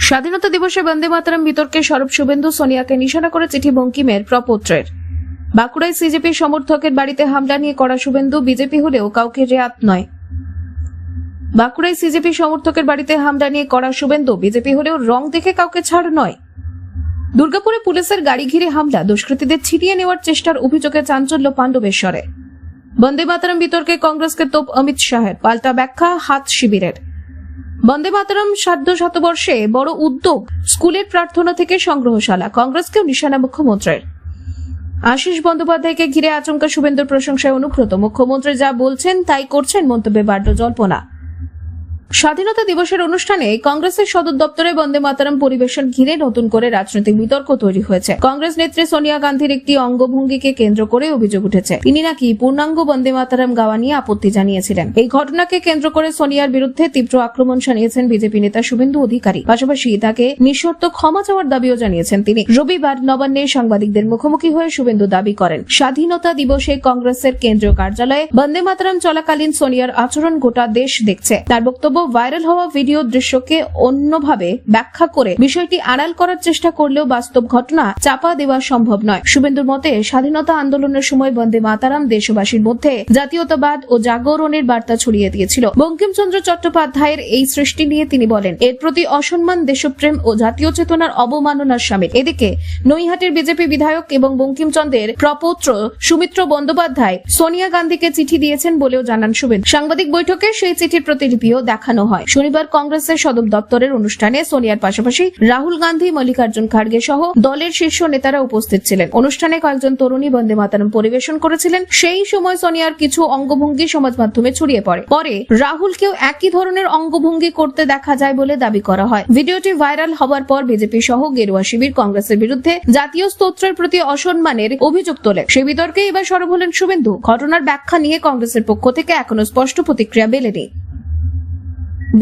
স্বাধীনতা দিবসে বন্দে মাতরম বিতর্কে সরব শুভেন্দু সোনিয়াকে নিশানা করে চিঠি বঙ্কিমের প্রপত্রের। বাঁকুড়ায় সিজেপি সমর্থকের বাড়িতে হামলা নিয়ে কড়া শুভেন্দু, বিজেপি হলেও কাউকে রেয়াত নয়। বাঁকুড়ায় সিজেপি সমর্থকের বাড়িতে হামলা নিয়ে কড়া শুভেন্দু, বিজেপি হলেও রং দেখে কাউকে ছাড় নয়। দুর্গাপুরে পুলিশের গাড়ি ঘিরে হামলা, দুষ্কৃতীদের ছিনিয়ে নেওয়ার চেষ্টার অভিযোগে চাঞ্চল্য পাণ্ডবেশ্বরে। বন্দে মাতরম বিতর্কে কংগ্রেসকে তোপ অমিত শাহের, পাল্টা ব্যাখ্যা হাত শিবিরের। বন্দে মাতরম সার্ধ শতবর্ষে বড় উদ্যোগ, স্কুলের প্রার্থনা থেকে সংগ্রহশালা, কংগ্রেসকেও নিশানা মুখ্যমন্ত্রীর। আশিস বন্দ্যোপাধ্যায়কে ঘিরে আচমকা শুভেন্দুর প্রশংসায় অনুব্রত, মুখ্যমন্ত্রী যা বলছেন তাই করছেন মন্তব্যে বাড়ল জল্পনা। স্বাধীনতা দিবসের অনুষ্ঠানে কংগ্রেসের সদর দপ্তরে বন্দে মাতরম পরিবেশন ঘিরে নতুন করে রাজনৈতিক বিতর্ক তৈরি হয়েছে। কংগ্রেস নেত্রী সোনিয়া গান্ধীর একটি অঙ্গভঙ্গিকে কেন্দ্র করে অভিযোগ উঠেছে, তিনি নাকি পূর্ণাঙ্গ বন্দে মাতরম গাওয়া নিয়ে আপত্তি জানিয়েছিলেন। এই ঘটনাকে কেন্দ্র করে সোনিয়ার বিরুদ্ধে তীব্র আক্রমণ শানিয়েছেন বিজেপি নেতা শুভেন্দু অধিকারী। পাশাপাশি তাকে নিঃশর্ত ক্ষমা চাওয়ার দাবিও জানিয়েছেন তিনি। রবিবার নবান্নে সাংবাদিকদের মুখোমুখি হয়ে শুভেন্দু দাবি করেন, স্বাধীনতা দিবসে কংগ্রেসের কেন্দ্রীয় কার্যালয়ে বন্দে মাতরম চলাকালীন সোনিয়ার আচরণ গোটা দেশ দেখছে। তার বক্তব্য, ভাইরাল হওয়া ভিডিও দৃশ্যকে অন্যভাবে ব্যাখ্যা করে বিষয়টি আড়াল করার চেষ্টা করলেও বাস্তব ঘটনা চাপা দেওয়া সম্ভব নয়। শুভেন্দুর মতে, স্বাধীনতা আন্দোলনের সময় বন্দে মাতরম দেশবাসীর মধ্যে জাতীয়তাবাদ ও জাগরণের বার্তা ছড়িয়ে দিয়েছিল। বঙ্কিমচন্দ্র চট্টোপাধ্যায়ের এই সৃষ্টি নিয়ে তিনি বলেন, এর প্রতি অসম্মান, দেশপ্রেম ও জাতীয় চেতনার অবমাননার শামিল। এদিকে নৈহাটির বিজেপি বিধায়ক এবং বঙ্কিমচন্দ্রের প্রপৌত্র সুমিত্র বন্দ্যোপাধ্যায় সোনিয়া গান্ধীকে চিঠি দিয়েছেন বলেও জানান শুভেন্দু। সাংবাদিক বৈঠকে সেই চিঠির প্রতিলিপিও দেখানো হয়। শনিবার কংগ্রেসের সদর দপ্তরের অনুষ্ঠানে সোনিয়ার পাশাপাশি রাহুল গান্ধী, মল্লিকার্জুন খাড়গে সহ দলের শীর্ষ নেতারা উপস্থিত ছিলেন। অনুষ্ঠানে কয়েকজন তরুণী বন্দে মাতরম পরিবেশন করেছিলেন। সেই সময় সোনিয়ার কিছু অঙ্গভঙ্গি সমাজ মাধ্যমে ছড়িয়ে পড়ে। পরে রাহুলকেও একই ধরনের অঙ্গভঙ্গি করতে দেখা যায় বলে দাবি করা হয়। ভিডিওটি ভাইরাল হওয়ার পর বিজেপি সহ গেরুয়া শিবির কংগ্রেসের বিরুদ্ধে জাতীয় স্তোত্রের প্রতি অসম্মানের অভিযোগ তোলে। সে বিতর্কে এবার সরব হলেন শুভেন্দু। ঘটনার ব্যাখ্যা নিয়ে কংগ্রেসের পক্ষ থেকে এখনো স্পষ্ট প্রতিক্রিয়া মেলেনি।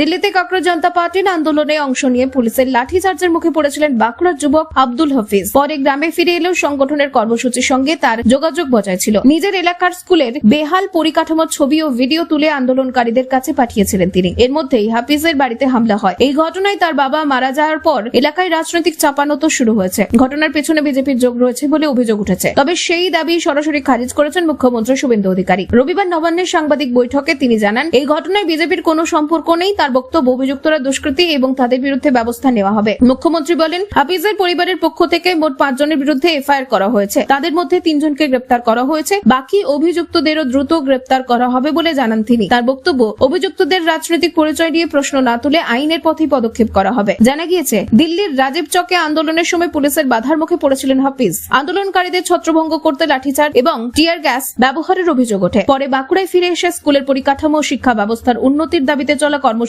দিল্লিতে ককরোচ জনতা পার্টির আন্দোলনে অংশ নিয়ে পুলিশের লাঠিচার্জের মুখে পড়েছিলেন বাঁকুড়ার যুবক আব্দুল হাফিজ। পরে গ্রামে ফিরে এলেও সংগঠনের কর্মসূচির সঙ্গে তার যোগাযোগ বজায় ছিল। নিজের এলাকার স্কুলের বেহাল পরিকাঠামোর ছবি ও ভিডিও তুলে আন্দোলনকারীদের কাছে পাঠিয়েছিলেন তিনি। এর মধ্যেই হাফিজের বাড়িতে হামলা হয়। এই ঘটনায় তার বাবা মারা যাওয়ার পর এলাকায় রাজনৈতিক চাপানোতো শুরু হয়েছে। ঘটনার পেছনে বিজেপির যোগ রয়েছে বলে অভিযোগ উঠেছে। তবে সেই দাবি সরাসরি খারিজ করেছেন মুখ্যমন্ত্রী শুভেন্দু অধিকারী। রবিবার নবান্নের সাংবাদিক বৈঠকে তিনি জানান, এই ঘটনায় বিজেপির কোনো সম্পর্ক নেই। তার বক্তব্য, অভিযুক্তরা দুষ্কৃতী এবং তাদের বিরুদ্ধে ব্যবস্থা নেওয়া হবে। মুখ্যমন্ত্রী বলেন, হাফিজের পরিবারের পক্ষ থেকে মোট 5 জনের বিরুদ্ধে এফআইআর করা হয়েছে। তাদের মধ্যে 3 জনকে গ্রেপ্তার করা হয়েছে। বাকি অভিযুক্তদেরও দ্রুত গ্রেপ্তার করা হবে বলে জানান তিনি। তার বক্তব্য, অভিযুক্তদের রাজনৈতিক পরিচয় দিয়ে প্রশ্ন না তুলে আইনের পথে পদক্ষেপ করা হবে। জানা গিয়েছে, দিল্লির রাজীব চকে আন্দোলনের সময় পুলিশের বাধার মুখে পড়েছিলেন হাফিজ। আন্দোলনকারীদের ছত্রভঙ্গ করতে লাঠিচার্জ এবং টিয়ার গ্যাস ব্যবহারের অভিযোগ ওঠে। পরে বাঁকুড়ায় ফিরে এসে স্কুলের পরিকাঠামো ও শিক্ষা ব্যবস্থার উন্নতির দাবিতে চলা কর্মসূচিতে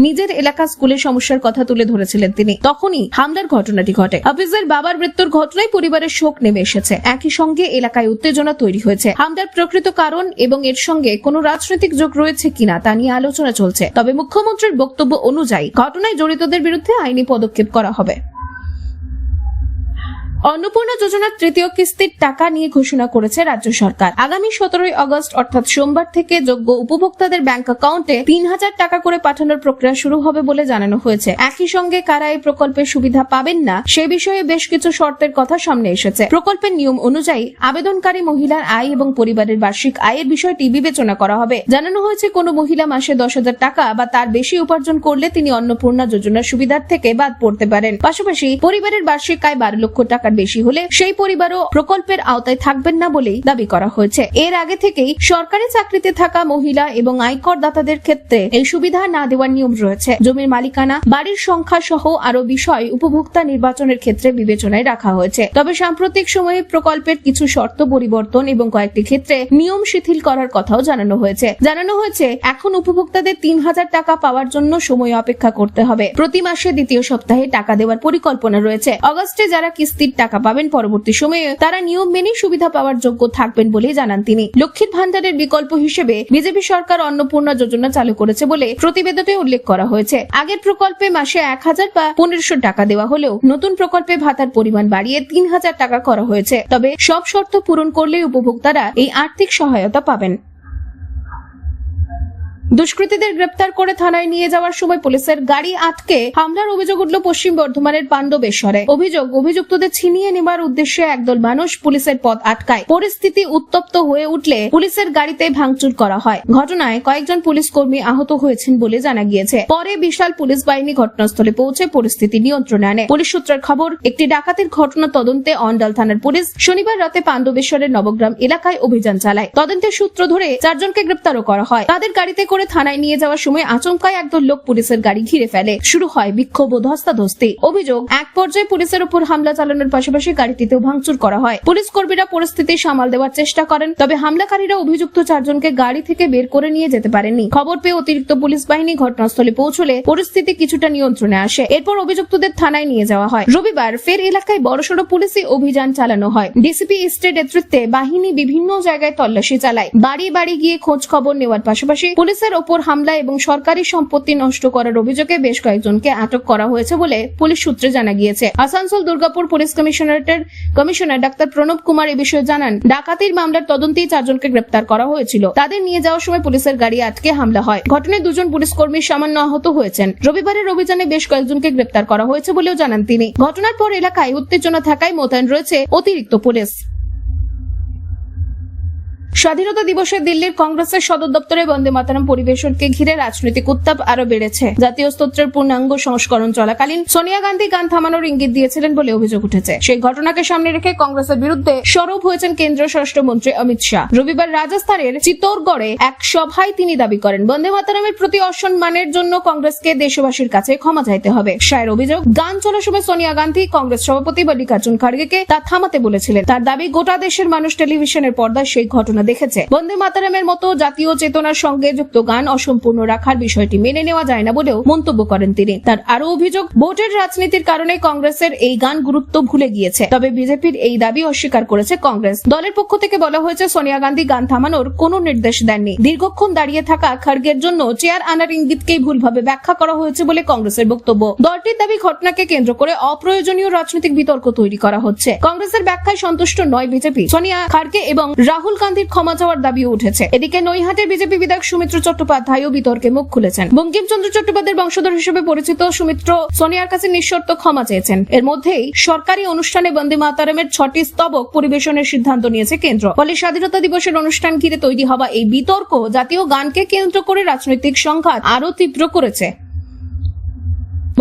নিজের এলাকা স্কুলের সমস্যার কথা তুলে ধরেছিলেন তিনি। তখনই হামলার ঘটনাটি ঘটে। হাফিজের বাবার মৃত্যুর ঘটনায় পরিবারের শোক নেমে এসেছে। একই সঙ্গে এলাকায় উত্তেজনা তৈরি হয়েছে। হামলার প্রকৃত কারণ এবং এর সঙ্গে কোনো রাজনৈতিক যোগ রয়েছে কিনা তা নিয়ে আলোচনা চলছে। তবে মুখ্যমন্ত্রীর বক্তব্য অনুযায়ী ঘটনায় জড়িতদের বিরুদ্ধে আইনি পদক্ষেপ করা হবে। অন্নপূর্ণা যোজনার 3য় কিস্তির টাকা নিয়ে ঘোষণা করেছে রাজ্য সরকার। আগামী 17 আগস্ট অর্থাৎ সোমবার থেকে যোগ্য উপভোক্তাদের ব্যাংক অ্যাকাউন্টে 3000 টাকা করে পাঠানোর প্রক্রিয়া শুরু হবে বলে জানানো হয়েছে। একই সঙ্গে কারা এই প্রকল্পের সুবিধা পাবেন না সে বিষয়ে বেশ কিছু শর্তের কথা সামনে এসেছে। প্রকল্পের নিয়ম অনুযায়ী আবেদনকারী মহিলার আয় এবং পরিবারের বার্ষিক আয়ের বিষয়টি বিবেচনা করা হবে। জানানো হয়েছে, কোনো মহিলা মাসে 10,000 টাকা বা তার বেশি উপার্জন করলে তিনি অন্নপূর্ণা যোজনার সুবিধার থেকে বাদ পড়তে পারেন। পাশাপাশি পরিবারের বার্ষিক আয় 12 লক্ষ টাকা বেশি হলে সেই পরিবারও প্রকল্পের আওতায় থাকবেন না বলেই দাবি করা হয়েছে। এর আগে থেকেই সরকারি চাকরিতে থাকা মহিলা এবং আয়কর দাতাদের ক্ষেত্রে এই সুবিধা না দেওয়ার নিয়ম রয়েছে। জমির মালিকানা, বাড়ির সংখ্যা সহ আরো বিষয় উপভোক্তা নির্বাচনের ক্ষেত্রে বিবেচনায় রাখা হয়েছে। তবে সাম্প্রতিক সময়ে প্রকল্পের কিছু শর্ত পরিবর্তন এবং কয়েকটি ক্ষেত্রে নিয়ম শিথিল করার কথাও জানানো হয়েছে। এখন উপভোক্তাদের 3000 টাকা পাওয়ার জন্য সময় অপেক্ষা করতে হবে। প্রতি মাসে দ্বিতীয় সপ্তাহে টাকা দেওয়ার পরিকল্পনা রয়েছে। অগস্টে যারা কিস্তির টাকা পাবেন, পরবর্তী সময়ে তারা নিয়ম মেনে সুবিধা পাওয়ার যোগ্য থাকবেন বলে জানান তিনি। লক্ষ্মীর ভান্ডারের বিকল্প হিসেবে বিজেপি সরকার অন্নপূর্ণা যোজনা চালু করেছে বলে প্রতিবেদনে উল্লেখ করা হয়েছে। আগের প্রকল্পে মাসে 1000 বা 1500 টাকা দেওয়া হলেও নতুন প্রকল্পে ভাতার পরিমাণ বাড়িয়ে 3000 টাকা করা হয়েছে। তবে সব শর্ত পূরণ করলে উপভোক্তারা এই আর্থিক সহায়তা পাবেন। দুষ্কৃতীদের গ্রেপ্তার করে থানায় নিয়ে যাওয়ার সময় পুলিশের গাড়ি আটকে হামলার অভিযোগ উঠল পশ্চিম বর্ধমানের পাণ্ডবেশ্বরে। অভিযুক্তদের ছিনিয়ে নেবার উদ্দেশ্যে একদল মানুষ পুলিশের পথ আটকায়। পরিস্থিতি উত্তপ্ত হয়ে উঠলে পুলিশের গাড়িতে ভাঙচুর করা হয়। ঘটনায় কয়েকজন পুলিশ কর্মী আহত হয়েছেন বলে জানা গিয়েছে। পরে বিশাল পুলিশ বাহিনী ঘটনাস্থলে পৌঁছে পরিস্থিতি নিয়ন্ত্রণে আনে। পুলিশ সূত্রের খবর, একটি ডাকাতির ঘটনা তদন্তে অন্ডাল থানার পুলিশ শনিবার রাতে পাণ্ডবেশ্বরের নবগ্রাম এলাকায় অভিযান চালায়। তদন্তের সূত্র ধরে 4 জনকে গ্রেপ্তারও করা হয়। তাদের গাড়িতে করে থানায় নিয়ে যাওয়ার সময় আচমকাই একদল লোক পুলিশের গাড়ি ঘিরে ফেলে। শুরু হয় বিক্ষোভ ও ধস্তাধস্তি। অভিযোগ, এক পর্যায়ে পুলিশের উপর হামলা চালানোর পাশাপাশি গাড়িটিতেও ভাঙচুর করা হয়। পুলিশ কর্মীরা পরিস্থিতি সামাল দেওয়ার চেষ্টা করেন, তবে হামলাকারীরা অভিযুক্ত 4 জনকে গাড়ি থেকে বের করে নিয়ে যেতে পারেননি। খবর পেয়ে অতিরিক্ত পুলিশ বাহিনী ঘটনাস্থলে পৌঁছলে পরিস্থিতি কিছুটা নিয়ন্ত্রণে আসে। এরপর অভিযুক্তদের থানায় নিয়ে যাওয়া হয়। রবিবার ফের এলাকায় বড়সড় পুলিশি অভিযান চালানো হয়। ডিসিপি ইস্টের নেতৃত্বে বাহিনী বিভিন্ন জায়গায় তল্লাশি চালায়। বাড়ি বাড়ি গিয়ে খোঁজ খবর নেওয়ার পাশাপাশি পুলিশের ওপর হামলা এবং সরকারি সম্পত্তি নষ্ট করার অভিযোগে বেশ কয়েকজনকে আটক করা হয়েছে বলে পুলিশ সূত্রে জানা গিয়েছে। আসানসোল দুর্গাপুর পুলিশ কমিশনারেটের কমিশনার ডাক্তার প্রণব কুমার এ বিষয়ে জানান, ডাকাতির মামলার তদন্তেই 4 জনকে গ্রেপ্তার করা হয়েছিল। তাদের নিয়ে যাওয়ার সময় পুলিশের গাড়ি আটকে হামলা হয়। ঘটনায় 2 জন পুলিশ কর্মী সামান্য আহত হয়েছেন। রবিবারের অভিযানে বেশ কয়েকজনকে গ্রেপ্তার করা হয়েছে বলেও জানান তিনি। ঘটনার পর এলাকায় উত্তেজনা থাকায় মোতায়েন রয়েছে অতিরিক্ত পুলিশ। স্বাধীনতা দিবসে দিল্লির কংগ্রেসের সদর দপ্তরে বন্দে মাতরম পরিবেশনকে ঘিরে রাজনৈতিক উত্তাপ আরো বেড়েছে। জাতীয় স্তোত্রের পূর্ণাঙ্গ সংস্করণ চলাকালীন সোনিয়া গান্ধী গান থামানোর ইঙ্গিত দিয়েছিলেন বলে অভিযোগ উঠেছে। সেই ঘটনাকে সামনে রেখে কংগ্রেসের বিরুদ্ধে সরব হয়েছেন কেন্দ্রীয় স্বরাষ্ট্রমন্ত্রী অমিত শাহ। রবিবার রাজস্থানের চিত্তোরগড়ে এক সভায় তিনি দাবি করেন, বন্দে মাতরমের প্রতি অসম্মানের জন্য কংগ্রেসকে দেশবাসীর কাছে ক্ষমা চাইতে হবে। শাহের অভিযোগ, গান চলার সময় সোনিয়া গান্ধী কংগ্রেস সভাপতি মল্লিকার্জুন খাড়গেকে তা থামাতে বলেছিলেন। তার দাবি, গোটা দেশের মানুষ টেলিভিশনের পর্দায় সেই ঘটনা দেখেছে। বন্দে মাতরমের মতো জাতীয় চেতনার সঙ্গে যুক্ত গান অসম্পূর্ণ রাখার বিষয়টি মেনে নেওয়া যায় না বলেও মন্তব্য করেন তিনি। তার আরো অভিযোগ, ভোটের রাজনীতির কারণে কংগ্রেসের এই গান গুরুত্ব ভুলে গিয়েছে। তবে বিজেপির এই দাবি অস্বীকার করেছে কংগ্রেস। দলের পক্ষ থেকে বলা হয়েছে, সোনিয়া গান্ধী গান থামানোর কোনো নির্দেশ দেননি। দীর্ঘক্ষণ দাঁড়িয়ে থাকা খাড়গের জন্য চেয়ার আনার ইঙ্গিতকেই ভুলভাবে ব্যাখ্যা করা হয়েছে বলে কংগ্রেসের বক্তব্য। দলটির দাবি, ঘটনাকে কেন্দ্র করে অপ্রয়োজনীয় রাজনৈতিক বিতর্ক তৈরি করা হচ্ছে। কংগ্রেসের ব্যাখ্যায় সন্তুষ্ট নয় বিজেপি। সোনিয়া খাড়গে এবং রাহুল গান্ধীর ক্ষমা চাওয়ার দাবিও উঠেছে। এদিকে নৈহাটের বিজেপি বিধায়ক সুমিত্র চট্টোপাধ্যায়ও বিতর্কে মুখ খুলেছেন। বঙ্কিমচন্দ্র চট্টোপাধ্যায়ের বংশধর হিসেবে পরিচিত সুমিত্র সোনিয়ার কাছে নিঃশর্ত ক্ষমা চেয়েছেন। এর মধ্যেই সরকারি অনুষ্ঠানে বন্দে মাতরমের 6টি স্তবক পরিবেশনের সিদ্ধান্ত নিয়েছে কেন্দ্র। ফলে স্বাধীনতা দিবসের অনুষ্ঠান ঘিরে তৈরি হওয়া এই বিতর্ক জাতীয় গানকে কেন্দ্র করে রাজনৈতিক সংঘাত আরো তীব্র করেছে।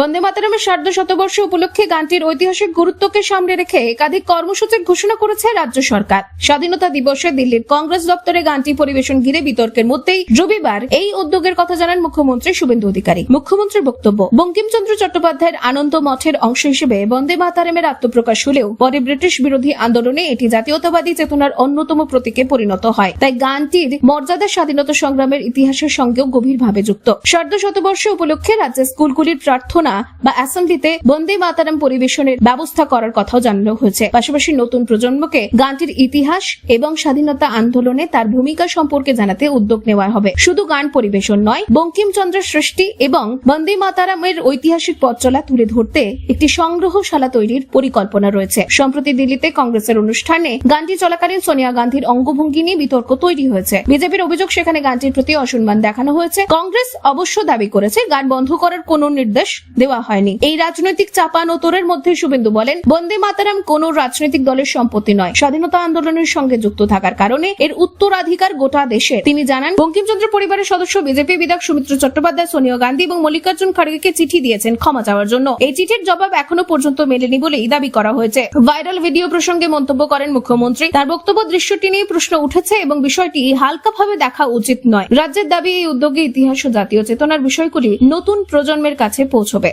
বন্দে মাতরমের ১৫০ উপলক্ষে গানটির ঐতিহাসিক গুরুত্বকে সামনে রেখে একাধিক কর্মসূচির ঘোষণা করেছে রাজ্য সরকার। স্বাধীনতা দিবসে দিল্লির কংগ্রেস দপ্তরে গানটি পরিবেশন ঘিরে বিতর্কের মধ্যেই রবিবার এই উদ্যোগের কথা জানান মুখ্যমন্ত্রী শুভেন্দু অধিকারী। মুখ্যমন্ত্রীর বক্তব্য, বঙ্কিমচন্দ্র চট্টোপাধ্যায়ের আনন্দ মঠের অংশ হিসেবে বন্দে মাতরমের আত্মপ্রকাশ হলেও পরে ব্রিটিশ বিরোধী আন্দোলনে এটি জাতীয়তাবাদী চেতনার অন্যতম প্রতীকে পরিণত হয়। তাই গানটির মর্যাদা স্বাধীনতা সংগ্রামের ইতিহাসের সঙ্গেও গভীরভাবে যুক্ত। ১৫০ উপলক্ষে রাজ্যের স্কুলগুলির প্রার্থনা বা অ্যাসেম্বলিতে বন্দে মাতরম পরিবেশনের ব্যবস্থা করার কথাও জানানো হয়েছে। পাশাপাশি নতুন প্রজন্মকে গানটির ইতিহাস এবং স্বাধীনতা আন্দোলনে তার ভূমিকা সম্পর্কে জানাতে উদ্যোগ নেওয়া হবে। শুধু গান পরিবেশন নয়, বঙ্কিমচন্দ্রের সৃষ্টি এবং বন্দে মাতরমের ঐতিহাসিক পথ চলা তুলে ধরতে একটি সংগ্রহশালা তৈরির পরিকল্পনা রয়েছে। সম্প্রতি দিল্লিতে কংগ্রেসের অনুষ্ঠানে গানটি চলাকালীন সোনিয়া গান্ধীর অঙ্গভঙ্গি নিয়ে বিতর্ক তৈরি হয়েছে। বিজেপির অভিযোগ, সেখানে গানটির প্রতি অসম্মান দেখানো হয়েছে। কংগ্রেস অবশ্য দাবি করেছে, গান বন্ধ করার কোনো নির্দেশ দেওয়া হয়নি। এই রাজনৈতিক চাপানোতরের মধ্যে শুভেন্দু বলেন, বন্দে মাতরম কোন রাজনৈতিক দলের সম্পত্তি নয়। স্বাধীনতা আন্দোলনের সঙ্গে যুক্ত থাকার কারণে এর উত্তরাধিকার গোটা দেশের। তিনি জানান, বঙ্কিমচন্দ্র পরিবারের সদস্য বিজেপি বিধায়ক সুমিত্র চট্টোপাধ্যায় সোনিয়া গান্ধী এবং মল্লিকার্জুন খাড়গেকে চিঠি দিয়েছেন ক্ষমা চাওয়ার জন্য। এই চিঠির জবাব এখনো পর্যন্ত মেলেনি বলেই দাবি করা হয়েছে। ভাইরাল ভিডিও প্রসঙ্গে মন্তব্য করেন মুখ্যমন্ত্রী। তার বক্তব্য, দৃশ্যটি নিয়ে প্রশ্ন উঠেছে এবং বিষয়টি হালকাভাবে দেখা উচিত নয়। রাজ্যের দাবি, এই উদ্যোগে ইতিহাস ও জাতীয় চেতনার বিষয়গুলি নতুন প্রজন্মের কাছে পৌঁছবে।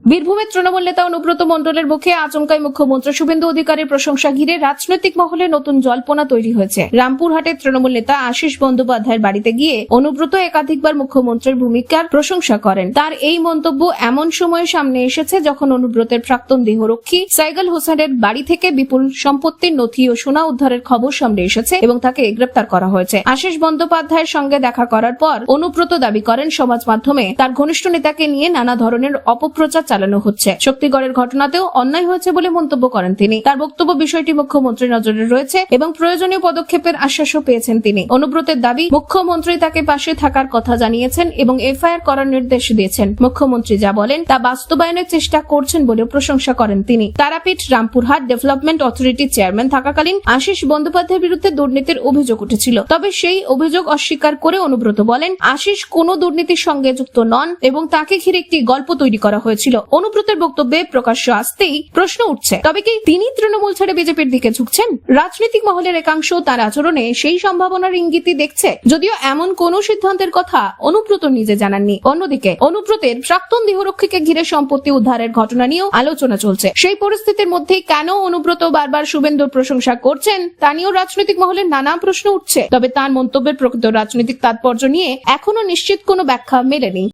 বীরভূমের তৃণমূল নেতা অনুব্রত মণ্ডলের মুখে আচমকাই মুখ্যমন্ত্রী শুভেন্দু অধিকারীর প্রশংসা ঘিরে রাজনৈতিক মহলে নতুন জল্পনা তৈরি হয়েছে। রামপুরহাটের তৃণমূল নেতা আশিস বন্দ্যোপাধ্যায়ের বাড়িতে গিয়ে অনুব্রত একাধিকবার মুখ্যমন্ত্রীর ভূমিকার প্রশংসা করেন। তার এই মন্তব্য এমন সময়ে সামনে এসেছে যখন অনুব্রতের প্রাক্তন দেহরক্ষী সাইগাল হোসেনের বাড়ি থেকে বিপুল সম্পত্তির নথি ও সোনা উদ্ধারের খবর সামনে এসেছে এবং তাকে গ্রেপ্তার করা হয়েছে। আশিস বন্দ্যোপাধ্যায়ের সঙ্গে দেখা করার পর অনুব্রত দাবি করেন, সমাজ মাধ্যমে তার ঘনিষ্ঠ নেতাকে নিয়ে নানা ধরনের অপপ্রচার চালানো হচ্ছে। শক্তিগড়ের ঘটনাতেও অন্যায় হয়েছে বলে মন্তব্য করেন তিনি। তার বক্তব্য বিষয়টি মুখ্যমন্ত্রীর নজরে রয়েছে এবং প্রয়োজনীয় পদক্ষেপের আশ্বাসও পেয়েছেন তিনি। অনুব্রতের দাবি, মুখ্যমন্ত্রী তাকে পাশে থাকার কথা জানিয়েছেন এবং এফআইআর করার নির্দেশ দিয়েছেন। মুখ্যমন্ত্রী যা বলেন তা বাস্তবায়নের চেষ্টা করছেন বলে প্রশংসা করেন তিনি। তারাপীঠ রামপুরহাট ডেভেলপমেন্ট অথরিটির চেয়ারম্যান থাকাকালীন আশিস বন্দ্যোপাধ্যায়ের বিরুদ্ধে দুর্নীতির অভিযোগ উঠেছিল। তবে সেই অভিযোগ অস্বীকার করে অনুব্রত বলেন, আশিস কোনো দুর্নীতির সঙ্গে যুক্ত নন এবং তাকে ঘিরে একটি গল্প তৈরি করা হয়েছিল। অনুব্রতের বক্তব্যে প্রকাশ্য আসতেই প্রশ্ন উঠছে, তবে কি তিনি তৃণমূল ছেড়ে বিজেপির দিকে ঝুঁকছেন? রাজনৈতিক মহলের একাংশ তার আচরণে সেই সম্ভাবনার ইঙ্গিতই দেখছে, যদিও এমন কোন সিদ্ধান্তের কথা অনুব্রত নিজে জানাননি। অন্যদিকে অনুব্রতের প্রাক্তন দেহরক্ষীকে ঘিরে সম্পত্তি উদ্ধারের ঘটনা নিয়েও আলোচনা চলছে। সেই পরিস্থিতির মধ্যে কেন অনুব্রত বারবার শুভেন্দুর প্রশংসা করছেন তা নিয়েও রাজনৈতিক মহলের নানা প্রশ্ন উঠছে। তবে তার মন্তব্যের প্রকৃত রাজনৈতিক তাৎপর্য নিয়ে এখনো নিশ্চিত কোনো ব্যাখ্যা মেলেনি।